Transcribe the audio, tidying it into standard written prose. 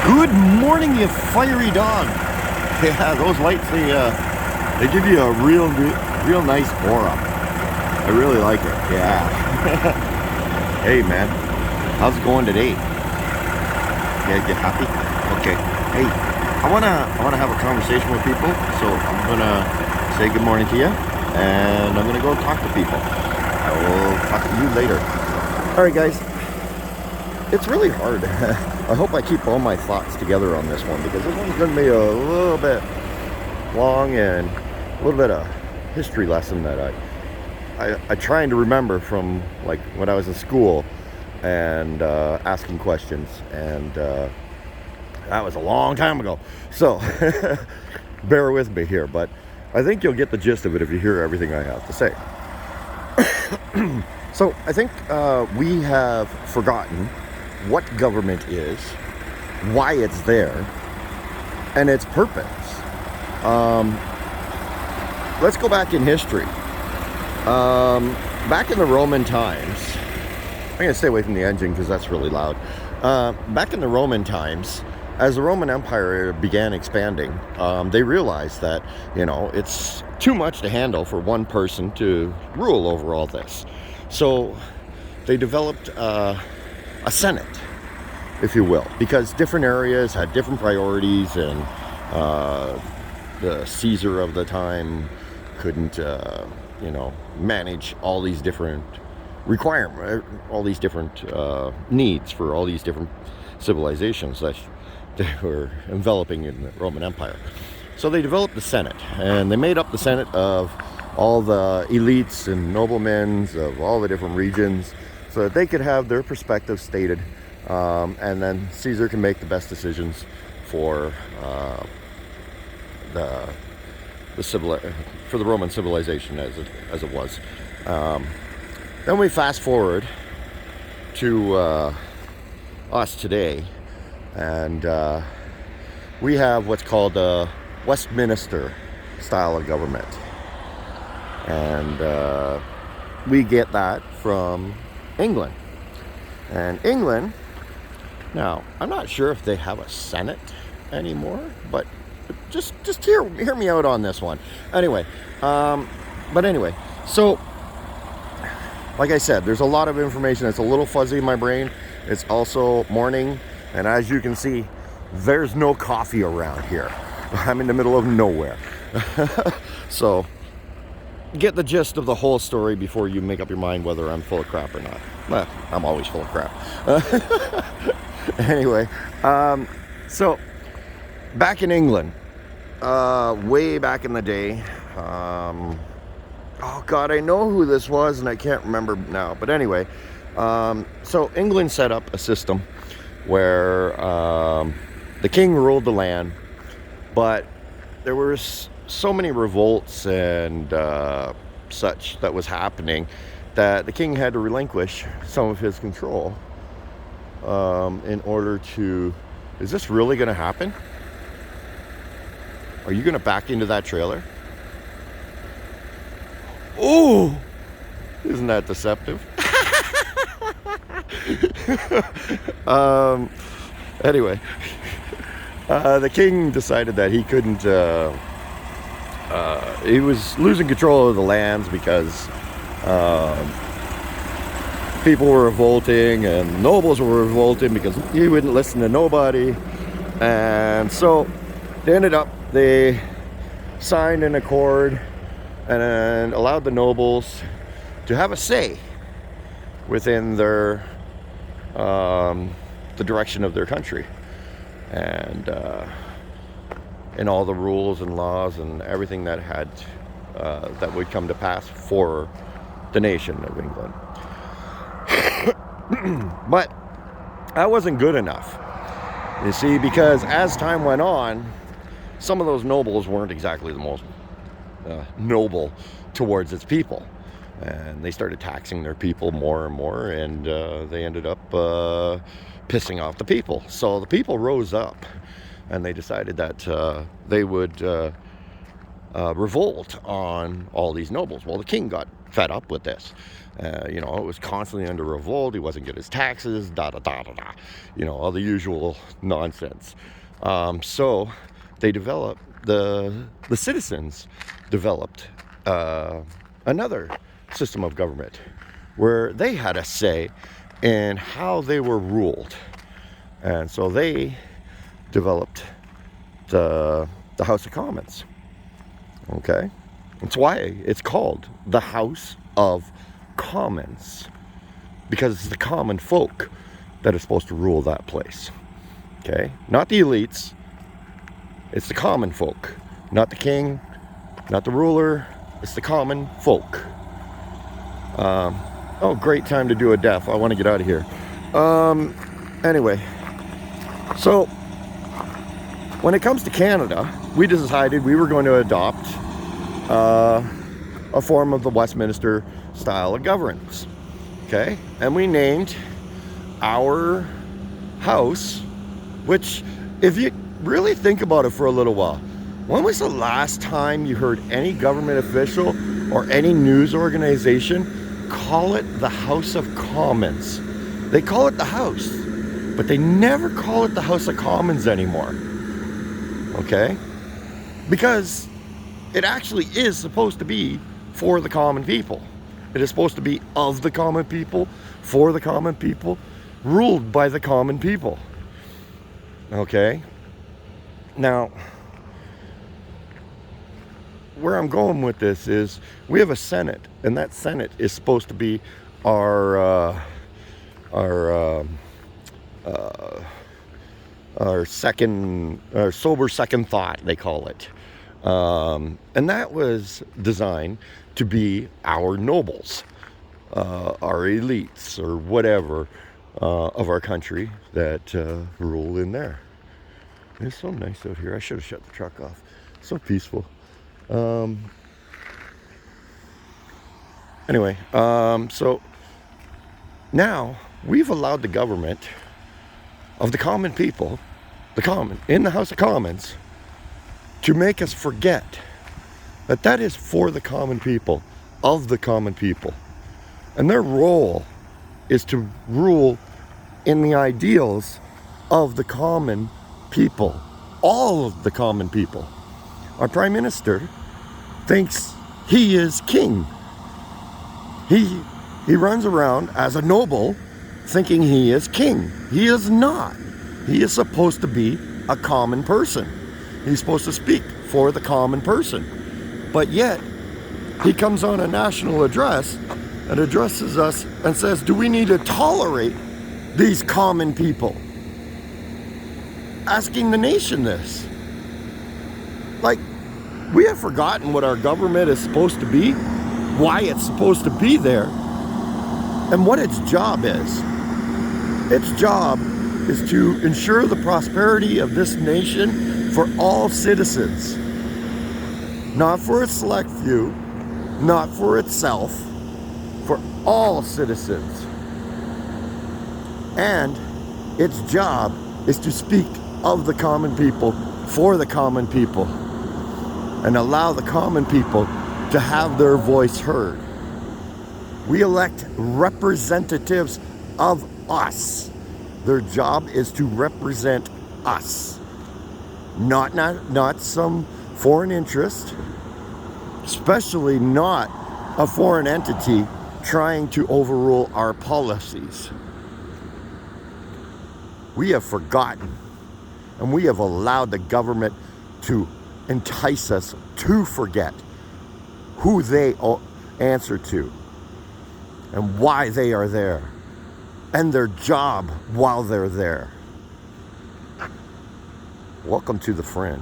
Good morning, you fiery dog. Yeah, those lights, they give you a real nice aura. I really like it. Yeah. Hey, man, how's it going today? You happy? Okay. Hey, I wanna have a conversation with people, so I'm gonna say good morning to you, and I'm gonna go talk to people. I will talk to you later. All right, guys. It's really hard. I hope I keep all my thoughts together on this one, because this one's going to be a little bit long and a little bit of history lesson that I trying to remember from like when I was in school and asking questions, and that was a long time ago. So bear with me here, but I think you'll get the gist of it if you hear everything I have to say. So I think we have forgotten what government is, why it's there, and its purpose. Let's go back in history. Back in the Roman times, I'm going to stay away from the engine because that's really loud. Back in the Roman times, as the Roman Empire began expanding, they realized that, it's too much to handle for one person to rule over all this. So they developed a senate, if you will, because different areas had different priorities, and the Caesar of the time couldn't, manage all these different requirements, all these different needs for all these different civilizations that they were enveloping in the Roman Empire. So they developed the Senate, and they made up the Senate of all the elites and noblemen of all the different regions, so that they could have their perspectives stated, and then Caesar can make the best decisions for the Roman civilization as it was. Then we fast forward to us today, and we have what's called the Westminster style of government, and we get that from England. And England, now I'm not sure if they have a Senate anymore, but just hear me out on this one. Anyway, so like I said, there's a lot of information that's a little fuzzy in my brain. It's also morning, and as you can see, there's no coffee around here. I'm in the middle of nowhere. So get the gist of the whole story before you make up your mind whether I'm full of crap or not. Well, I'm always full of crap. Anyway, so back in England, way back in the day, oh God, I know who this was and I can't remember now. But anyway, so England set up a system where the king ruled the land, but there were so many revolts and such that was happening that the king had to relinquish some of his control in order to... Is this really going to happen? Are you going to back into that trailer? Oh, isn't that deceptive? Anyway, the king decided that he couldn't... he was losing control of the lands because people were revolting and nobles were revolting because he wouldn't listen to nobody. And so they signed an accord and allowed the nobles to have a say within their the direction of their country, and in all the rules and laws and everything that had that would come to pass for the nation of England. But that wasn't good enough, you see, because as time went on, some of those nobles weren't exactly the most noble towards its people, and they started taxing their people more and more, and they ended up pissing off the people. So the people rose up, and they decided that they would revolt on all these nobles. Well, the king got fed up with this. It was constantly under revolt. He wasn't getting his taxes, all the usual nonsense. So they developed, the citizens developed another system of government where they had a say in how they were ruled. And so they developed the House of Commons. Okay? That's why it's called the House of Commons, because it's the common folk that are supposed to rule that place. Okay? Not the elites. It's the common folk. Not the king, not the ruler. It's the common folk. Great time to do a death. I want to get out of here. Anyway, so when it comes to Canada, we decided we were going to adopt a form of the Westminster style of governance. Okay? And we named our house, which, if you really think about it for a little while, when was the last time you heard any government official or any news organization call it the House of Commons? They call it the House, but they never call it the House of Commons anymore. Okay? Because it actually is supposed to be for the common people. It is supposed to be of the common people, for the common people, ruled by the common people. Okay? Now, where I'm going with this is we have a Senate, and that Senate is supposed to be our sober second thought, they call it. And that was designed to be our nobles, our elites, or whatever of our country that rule in there. It's so nice out here. I should have shut the truck off. So peaceful. Anyway, so now we've allowed the government of the common people, in the House of Commons, to make us forget that that is for the common people, of the common people. And their role is to rule in the ideals of the common people, all of the common people. Our Prime Minister thinks he is king. He runs around as a noble thinking he is king. He is not. He is supposed to be a common person. He's supposed to speak for the common person. But yet, he comes on a national address and addresses us and says, do we need to tolerate these common people? Asking the nation this. Like, we have forgotten what our government is supposed to be, why it's supposed to be there, and what its job is. Its job is to ensure the prosperity of this nation for all citizens. Not for a select few, not for itself, for all citizens. And its job is to speak of the common people, for the common people, and allow the common people to have their voice heard. We elect representatives of us. Their job is to represent us, not some foreign interest, especially not a foreign entity trying to overrule our policies. We have forgotten, and we have allowed the government to entice us to forget who they answer to and why they are there, and their job while they're there. Welcome to the Fringe.